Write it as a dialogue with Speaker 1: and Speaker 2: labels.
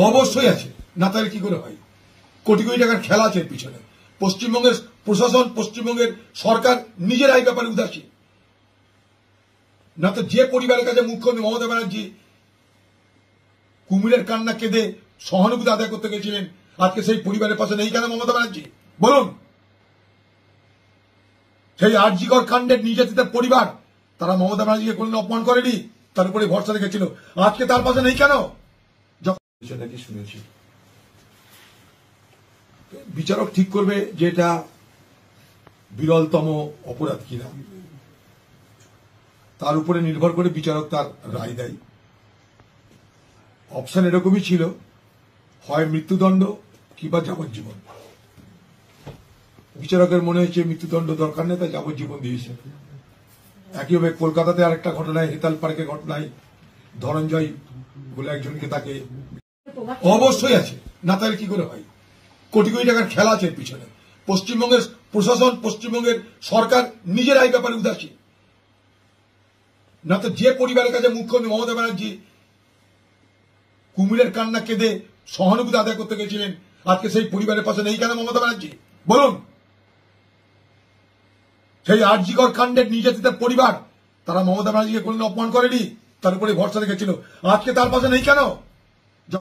Speaker 1: অবশ্যই আছে, না তাহলে কি করে হয়? কোটি কোটি টাকার খেলা আছে এর পিছনে। পশ্চিমবঙ্গের প্রশাসন, পশ্চিমবঙ্গের সরকার নিজেরা এই ব্যাপারে উদাসীন। না তো যে পরিবারের কাছে মুখ্যমন্ত্রী মমতা ব্যানার্জি কুমিরের কান্না কেঁদে সহানুভূতি আদায় করতে গেছিলেন, আজকে সেই পরিবারের পাশে নেই কেন মমতা ব্যানার্জি? বলুন। সেই আরজিকর কাণ্ডের নির্যাতিতার পরিবার, তারা মমতা ব্যানার্জিকে কোনদিন অপমান করেনি, তার উপরে ভরসা রেখেছিল, আজকে তার পাশে নেই কেন? নাকি শুনেছি বিচারক ঠিক করবে যে এটা বিরলতম অপরাধ কিনা, তার উপরে নির্ভর করে বিচারক তার রায় দেয়। অপশন এরকমই ছিল, হয় মৃত্যুদণ্ড কিংবা যাবজ্জীবন। বিচারকের মনে হয়েছে মৃত্যুদণ্ড দরকার নেই, তাই যাবজ্জীবন দিয়েছে। একইভাবে কলকাতাতে আরেকটা ঘটনায়, হেতাল পার্কের ঘটনায় ধনঞ্জয় বলে একজনকে, তাকে অবশ্যই আছে, না তাহলে কি করে হয়? কোটি কোটি টাকার খেলা আছে এর পিছনে। পশ্চিমবঙ্গের প্রশাসন, পশ্চিমবঙ্গের সরকার নিজেরা এই ব্যাপারে উদাসীন। না তো যে পরিবারের কাছে মুখ্যমন্ত্রী মমতা ব্যানার্জি কুমিরের কান্না কেঁদে সহানুভূতি আদায় করতে গেছিলেন, আজকে সেই পরিবারের পাশে নেই কেন মমতা ব্যানার্জি? বলুন। সেই আরজিকর কাণ্ডের নির্যাতিতার পরিবার, তারা মমতা ব্যানার্জিকে কোনদিন অপমান করেনি, তার উপরে ভরসা রেখেছিল, আজকে তার পাশে নেই কেন?